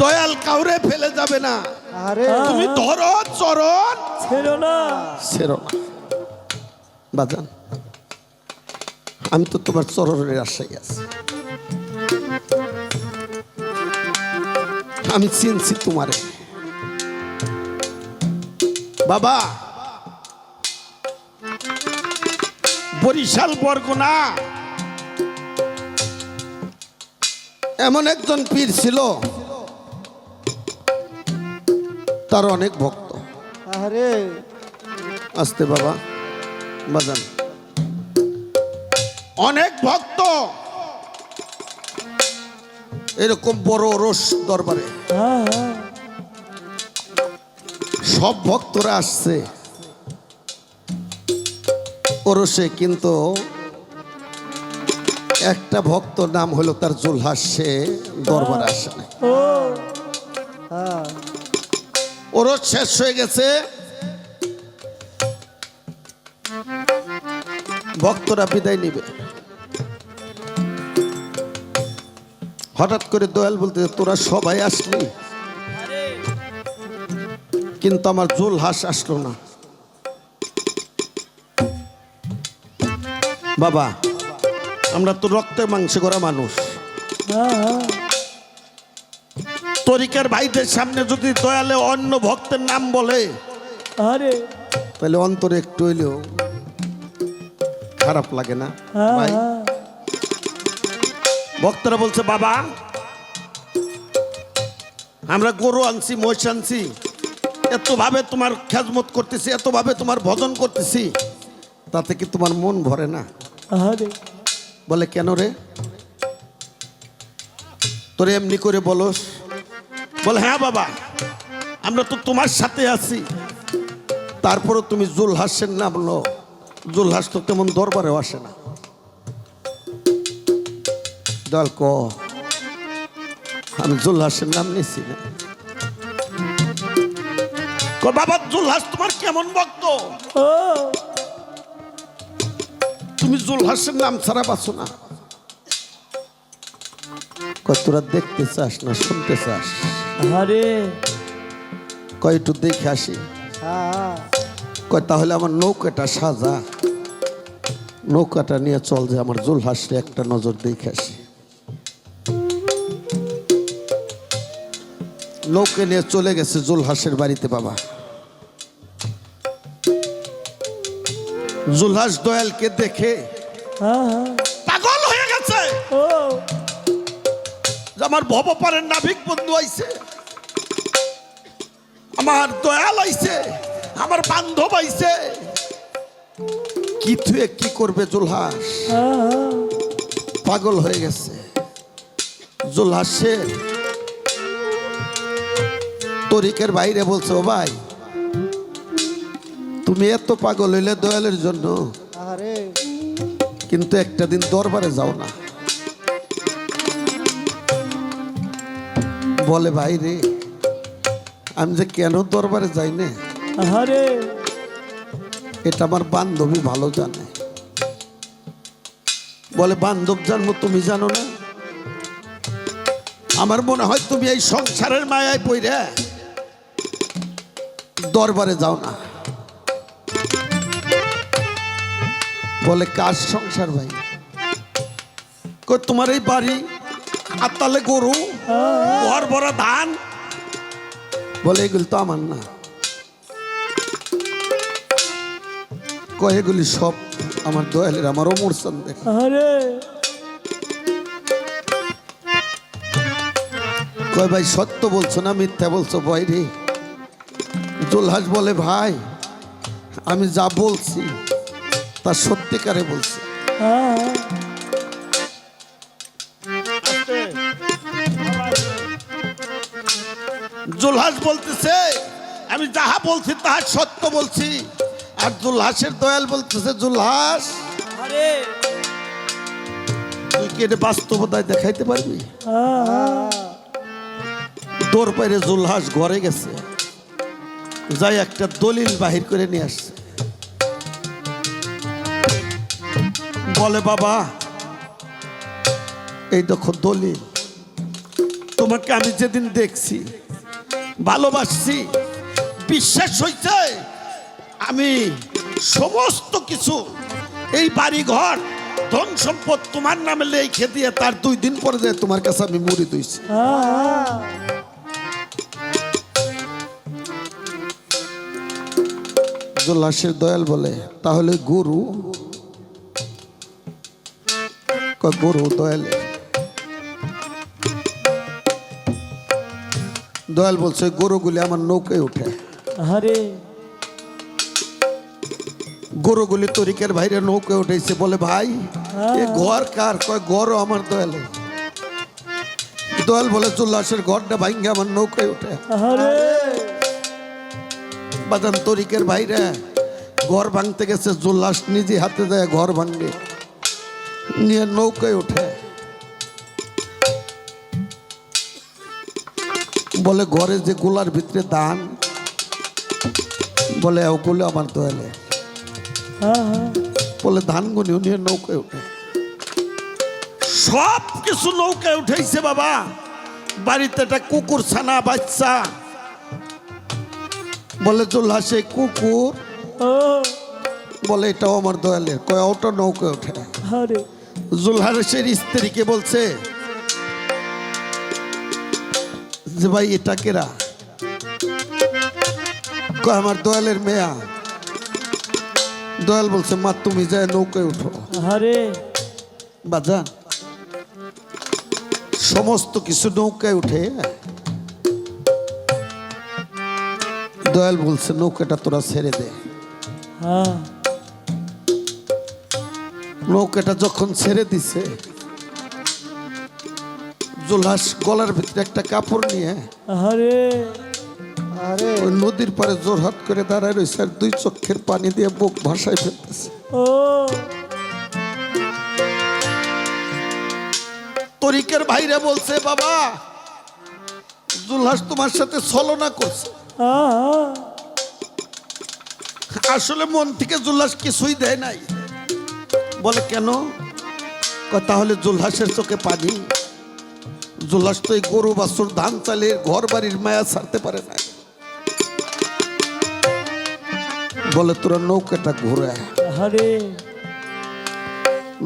দয়াল কাউরে ফেলে যাবে না। আরে তুমি ধরো চরণ ছেড়ো না। ছেড়ো না। বাজান আমি তো তোমার চরণের আশায় আছি। আমি চিনছি তোমারে বাবা। বরিশাল বরগুনা এমন একজন পীর ছিল, তার অনেক ভক্ত। আরে আসতে বাবা বাজান, অনেক ভক্ত এরকম বড় ওরস দরবারে সব ভক্তরা আসছে ওরসে, কিন্তু একটা ভক্ত নাম হলো তার জুলহাস, সে দরবারে আসে না। ও হ্যাঁ ওরস শেষ হয়ে গেছে, ভক্তরা বিদায় নিবে। হঠাৎ করে দয়াল বলতে, তোরা সবাই আসলি কিন্তু আমার জুলহাস আসলো না। বাবা আমরা তো রক্তে মাংসে করা মানুষ, তরিকার ভাইদের সামনে যদি দয়ালে অন্য ভক্তের নাম বলে আরে তাহলে অন্তরে একটু হইলেও খারাপ লাগে না ভাই? ভক্তরা বলছে, বাবা আমরা গরু আনছি, মহিষ আনছি, এত ভাবে তোমার খেজমত করতেছি, এত ভাবে তোমার ভজন করতেছি, তাতে কি তোমার মন ভরে না? আরে বলে কেন রে, তোরে এমনি করে বলস? বলে হ্যাঁ বাবা আমরা তো তোমার সাথে আছি, তারপরও তুমি জুলহাসের নাম লো। জুলহাস তো তেমন দরবারেও আসে না। দল ক আমি জুলহাসের নাম নিছি না। বাবা জুলহাস তোমার কেমন ভক্ত, ও তুমি জুলহাসের নাম ছাড়া বাঁচো না। কয় তোরা দেখতে চাস না শুনতে চাস? আরে কয় একটু দেখে আসি। হ্যাঁ কয় তাহলে আমার নৌকাটা সাজা, নৌকাটা নিয়ে চল যে আমার জুলহাসে একটা নজর দেখে আসি। নৌকে নিয়ে চলে গেছে জুলহাসের বাড়িতে। বাবা জুলহাস দয়ালকে দেখে পাগল হয়ে গেছে ও যে আমার ভবপারের নাবিক বন্ধু আইছে, আমার দয়াল আইছে, আমার বান্ধব আইছে, কি থুয়ে কি করবে জুলহাস? পাগল হয়ে গেছে। জুলহাসের তরিকের বাইরে বলছে, ও ভাই তুমি এত পাগল হইলে দয়ালের জন্য, আরে কিন্তু একটা দিন দরবারে যাও না। বলে ভাই রে আমি যে কেন দরবারে যাই না আরে এটা আমার বান্ধবী ভালো জানে। বলে বান্ধব জানবো তুমি জানো না? আমার মনে হয় তুমি এই সংসারের মায়ায় পইরা দরবারে যাও না। বলে কার সংসার ভাই? কই তোমার এই বাড়ি, আর তাহলে গরু, ঘর ভরা ধান। বলে এগুলি তো আমার না। কয় এগুলি সব আমার দয়ালের, আমার অমর চন্দ্রের। আরে কয় ভাই সত্য বলছো না মিথ্যা বলছো ভয় রে? জুলহাস বলে ভাই আমি যা বলছি তা সত্যিকারে বলছি। জুলহাস বলতেছে আমি যাহা বলছি তাহা সত্য বলছি, আর জুলহাসের দয়াল বলতেছে জুলহাস আরে তুই কি এটা বাস্তবতায় দেখাইতে পারবি? তোর বাইরে জুলহাস ঘরে গেছে, যাই একটা দলিল বাহির করে নিয়ে আসছে। বলে বাবা এই দেখো দলিল, তোমাকে আমি যেদিন দেখছি ভালোবাসছি বিশ্বাস হইছে আমি সমস্ত কিছু এই বাড়ি ঘর ধন সম্পদ তোমার নামে লিখে দিয়ে তার 2 দিন পরে যায় তোমার কাছে আমি মুড়ি দইছি। জোল্লাসের দয়াল বলে তাহলে গরু গরু দয়ালে দয়াল বলছে গরুগুলি আমার নৌকায় উঠে। আরে গরুগুলি তরিকের ভাইরে নৌকায় উঠেছে। বলে ভাই এ ঘর কার? কয় ঘরও আমার দয়ালে। দয়াল বলে জোল্লাসের ঘরটা ভাঙ্গে আমার নৌকায় উঠে। আরে বাদান তরিকের ভাইরা ঘর ভাঙতে গেছে, জোল্লাস নিজে হাতে দেয় ঘর ভাঙে নিয়ে নৌকায় ওঠে। বলে ঘরে যে গোলার ভিতরে দান, বলে ওগুলো আমার দয়ালে। বলে ধান গুনি নিয়ে নৌকায় ওঠে। সব কিছু নৌকায় উঠেছে বাবা। বাড়িতে একটা কুকুর ছানা বাচ্চা। বলে জোল্লাসে কুকুর, বলে এটাও আমার দয়ালের। কয় ওটা নৌকায় ওঠে। জোল্লাসের স্ত্রীকে বলছে যে ভাই এটা কেরা? কয় আমার দয়ালের মেয়া। দয়াল বলছে মা তুমি যায় নৌকায় উঠো। বাজা সমস্ত কিছু নৌকায় উঠে। দয়াল বলছে নৌকাটা তোরা ছেড়ে দে। নৌকাটা যখন ছেড়ে দিছে, জোল্লাস গলার ভিতরে একটা কাপড় নিয়ে ওই নদীর পারে জোরহাট করে দাঁড়ায় রয়েছে আর 2 চোখের পানি দিয়ে বুক ভাসায় ফেলতেছে। তরিকের ভাইরা বলছে বাবা জোল্লাস তোমার সাথে ছলনা করছে। আসলে মন থেকে জোল্লাস কিছুই দেয় নাই। বলে কেন? তাহলে জোল্লাসের চোখে পানি। জোল্লাস তো এই গরু বাছুর ধান চালে ঘর বাড়ির মায়া ছাড়তে পারে না। বলে তোরা নৌকাটা ঘুরে।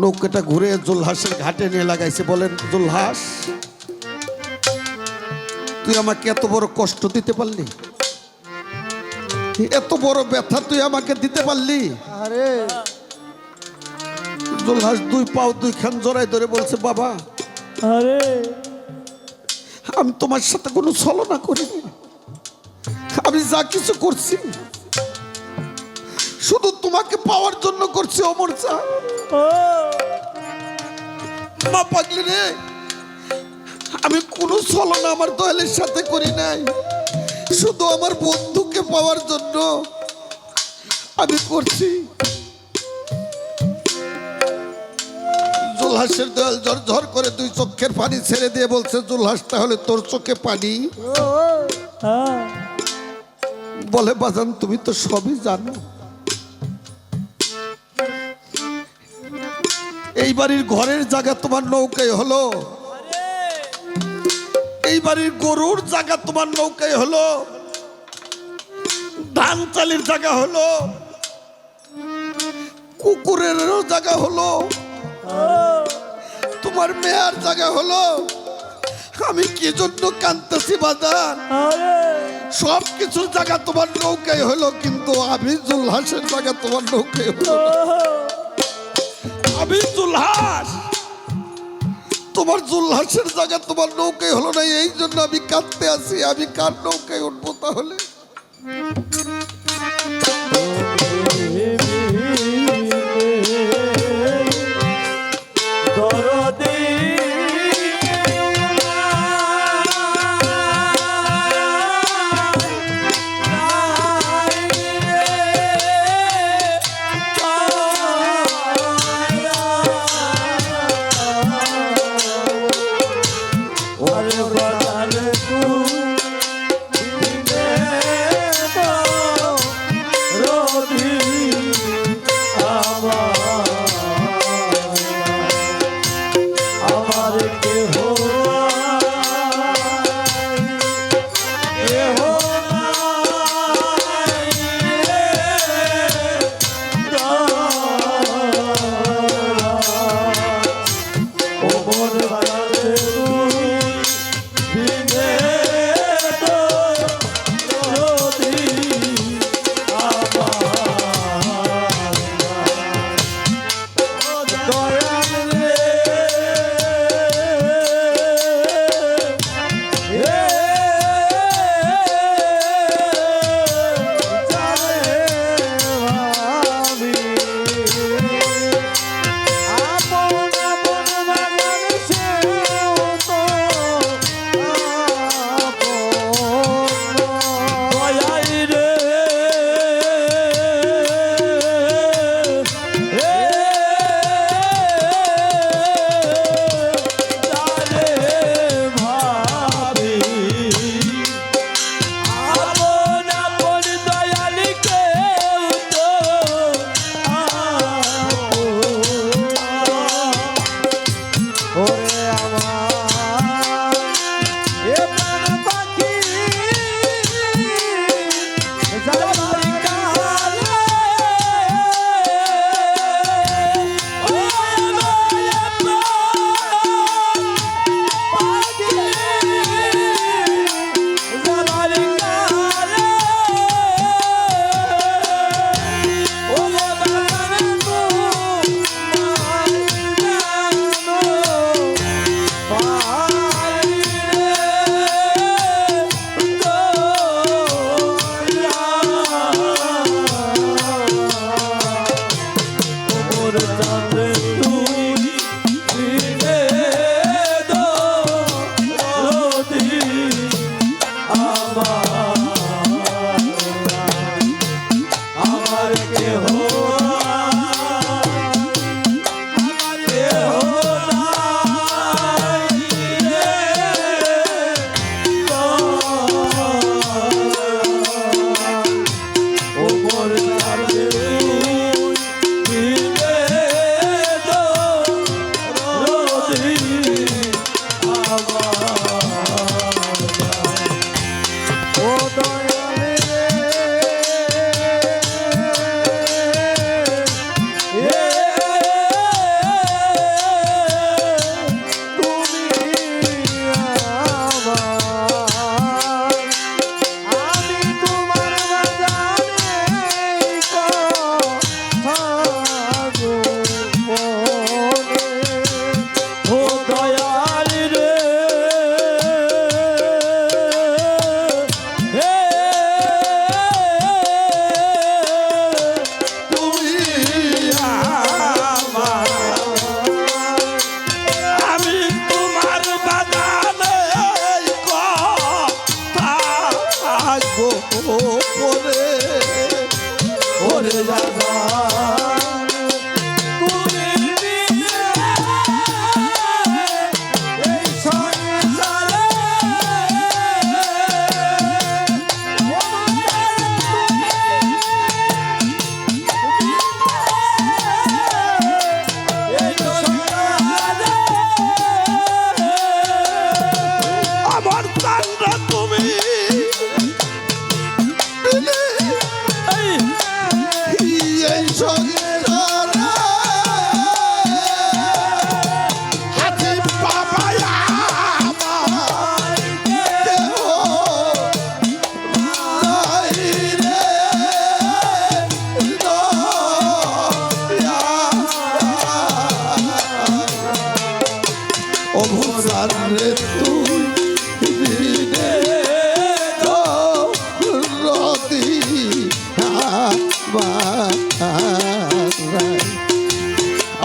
নৌকাটা ঘুরে জোল্লাসের ঘাটে নিয়ে লাগাইছে। বলেন জোল্লাস তুই আমাকে এত বড় কষ্ট দিতে পারলি? এত বড় ব্যথা তুই আমাকে দিতে পারলি? জোল্লাস 2 পাও 2 খান জড়াই ধরে বলছে বাবা আমি তোমার সাথে কোনো ছলনা করিনি। আমি যা কিছু করছি শুধু তোমাকে পাওয়ার জন্য করছি। অমর চা মা পাগলি রে, আমি কোনো ছলনা আমার দয়ালের সাথে করি নাই। শুধু আমার বন্ধুকে পাওয়ার জন্য আমি করছি। জোল্লাসের দয়াল ঝর ঝর করে 2 চোখের পানি ছেড়ে দিয়ে বলছে জোল্লাস তাহলে তোর চোখে পানি? বলে বাজান তুমি তো সবই জানো। এই বাড়ির ঘরের জায়গা তোমার নৌকায় হলো, এই বাড়ির গরুর জায়গা তোমার নৌকায় হলো, ধান চালের জায়গা হলো, কুকুরেরও জায়গা হলো, তোমার মেয়ার জায়গা হলো। আমি কি জন্য কাঁদতেছি বাজান? সব কিছুর জায়গা তোমার নৌকায় হলো, কিন্তু আমি জোল্লাসের জায়গা তোমার নৌকায় হলো। আমি জোল্লাস, তোমার জোল্লাসের জায়গা তোমার নৌকায় হলো না। এই জন্য আমি কাঁদতে আছি। আমি কার নৌকায় উঠবো তাহলে?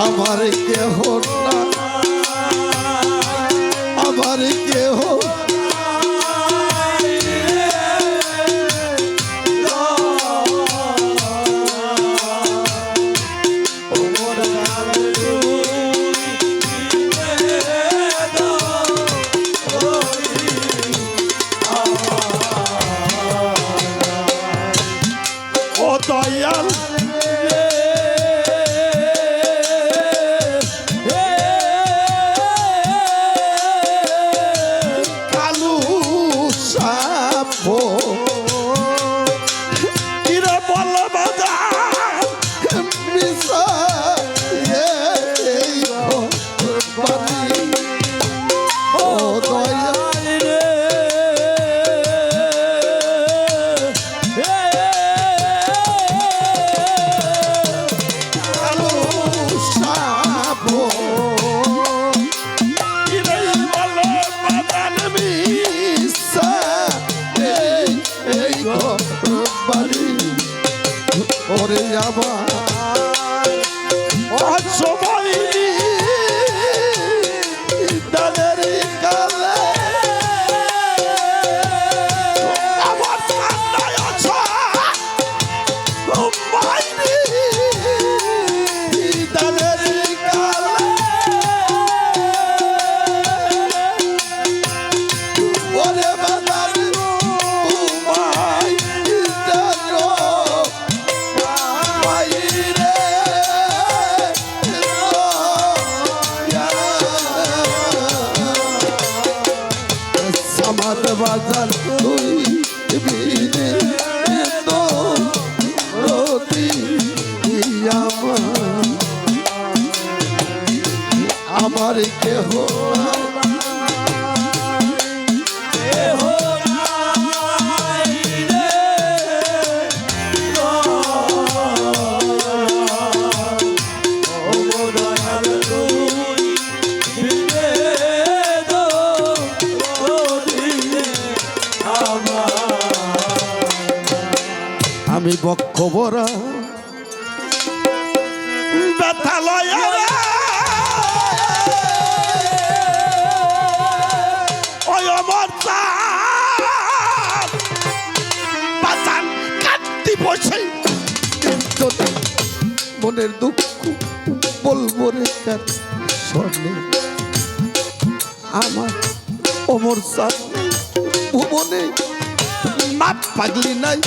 আমার কেহ না, আমার কেহ আর বাজার তুই বিনে তো রতি আমার কেহ আমি বক্ষ বরা ব্যথা লয়া ওই আমার বাঁচান কাঁদতে বসে মনের দুঃখ বলবো রে কার স্বর্ণে আমার অমর সাথ ভুবনে মাপ পাগলি নাই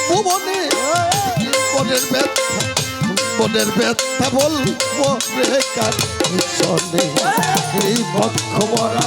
ভুবনে মনের ব্যথা বলবো রে কার স্বর্ণে এই বক্ষ মরা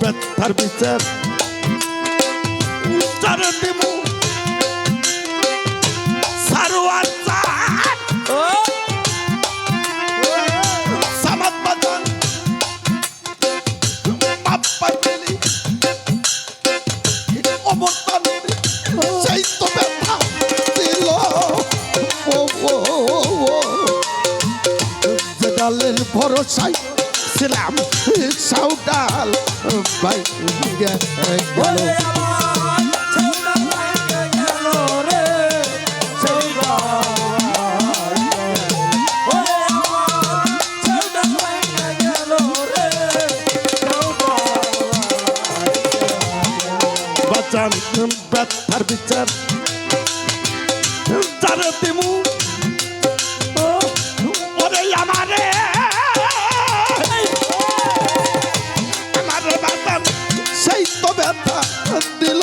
ব্যথার বিচার চারে দিমু সারোয়ার সামাদ বাজান বাপ্পা দিলি অবর্তন সেই তো ব্যথা দিল যে ডালের ভরসায় ছিলাম সাউডাল ভাই গেল বাঁচান ব্যথার বিচার যারে দিমু ওরে আমারে সেই তো ব্যথা দিল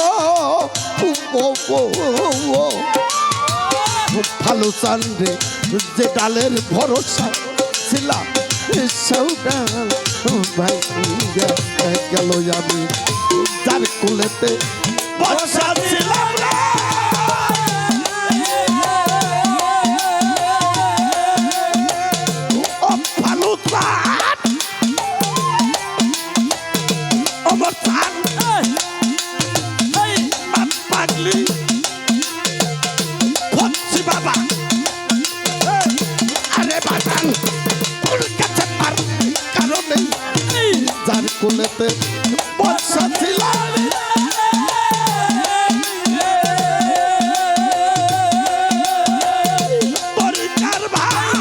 ভালো চান রে যে ডালের ভরসা ছিলাম সৌডাল ভাই গেল আমি যার কুলেতে বর্ষা ছিলাম ভালো চান আমার চান পাগলি হচ্ছি বাবা আরে বাজান তোর কাছে পার কারণে যার কোলেতে বর্ষা ছিলাম পরিকার ভাই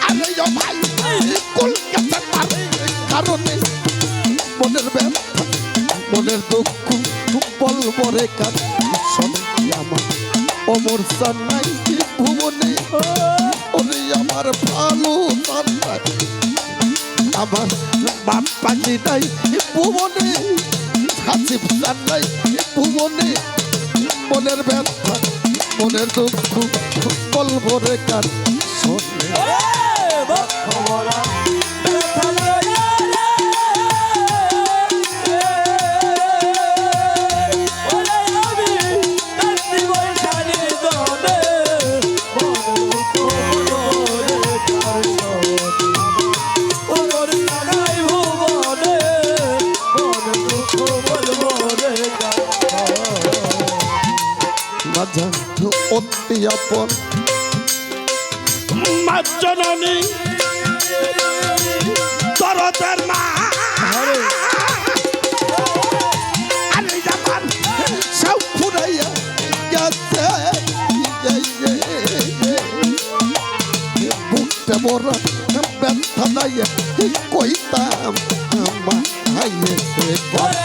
আরে ভাই কলকাতা পার কারণে মনের ব্যথা মনের দুঃখ বলবো রে কার আমার অমর সান্নাই ভুবনে ওরে আমার ভালো সান্নাই আমার বাপ পাগলি নাই ভুবনে হাসিব সান্নাই ভুবনে মনের ব্যথা মনের দুঃখ বলবো রে কার শোনে অতি আপন মা জননী দরদের মা আরে জামান সব ফুরাইয়া গেছে বুকটা বড় ব্যথা নাই কইতাম মাইয়ে কইতাম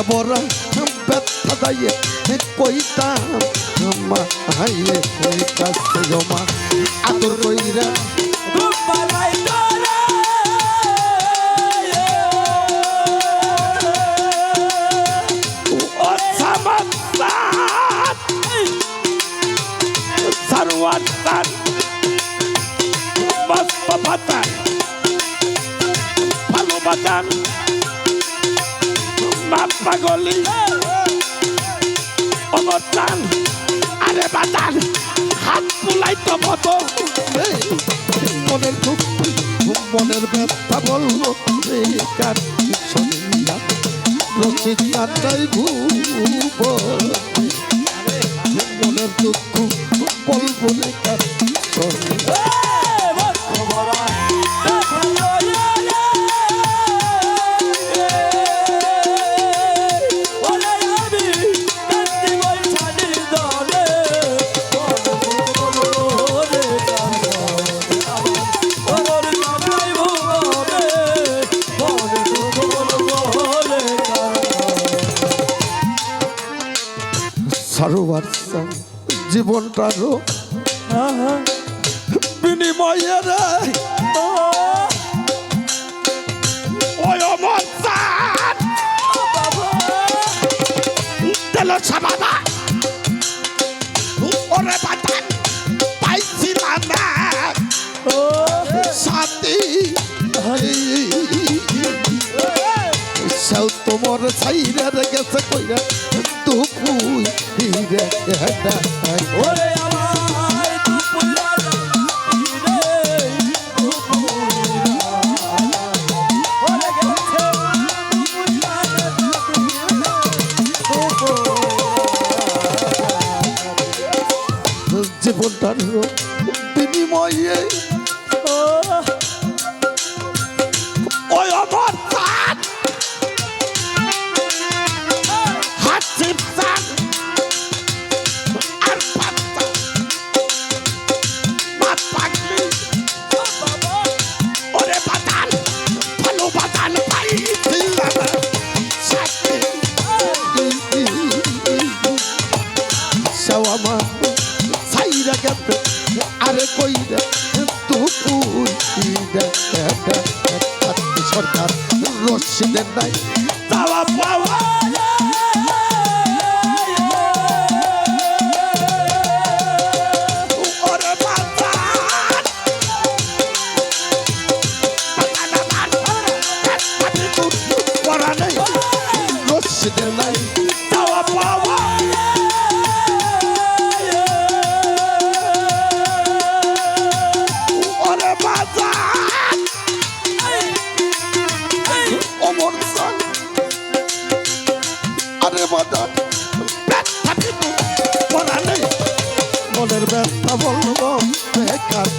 বড় ব্যথা দাইয়ে কইতাম মা হাইয়ে কাছে জমা আদর কইরা Sarwatan Mas Papatan Palubatan Mapagoli Omotan Arebatan Hat pulai tomoto মনের খুব মনের ব্যথা বলবো কার সন্ধ্যা রচিত কাটাই ভুব মনের দুঃখ বলবো কার সন্ধ্যা সারোবার জীবনটারও বিনিময়ে রে ওই অমরসান তেল সাবাদা ওরে বাতান পাইছিলাম না সাথী সেও তোমার ছাইরে গেছে কইরা দুপুই রে ওরে আমার দুপুরা রে ওরে গেছে জীবনটার বিনিময়ে ওই অমরসান হাত চিপসান আর পাত্তা মাত পাগলি ওরে বাতান ভালো বাতান পাইছিলাম সাথে সেও আমার ছাইরা গেছে আরে কইরা দুপুই সরকার রশিদের নাই তাওয়া পাওয়া ওরে বাতান বাতান আমার পাতি দুধ পড়া নেই রশিদের নাই তাওয়া পাওয়া ওরে বাতান অমর সান আরে বাদান পাতি দুধ পড়া নেই মনের ব্যথা বলবো বেকার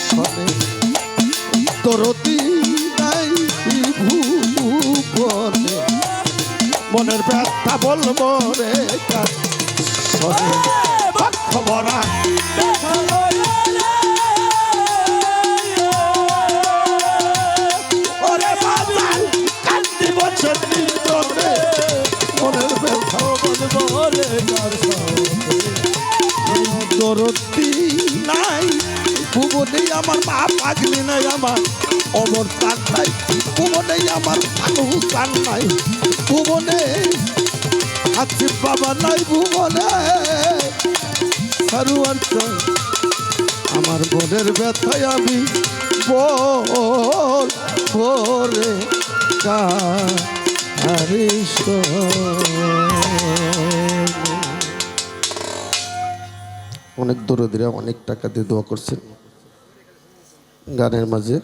শোনে তোরতি নাই ভুবনে মনের ব্যথা বলবো রে কার শোনে খবরা ওরে বাতান কান্দি বছর নির্জনে মনের ব্যথা বলবো রে কার তোরতি নাই ভুবনে আমার মা পাগলি নাই আমার অমর চান নাই ভুবনে আমার ভালো চান নাই ভুবনে আছে বাবা নাই ভুবনে সারুয়ার চান আমার মনের ব্যথায় আমি বল ভরে কারিস অনেক দরদিরা অনেক টাকা দিয়ে দোয়া করছেন গানের মাঝে।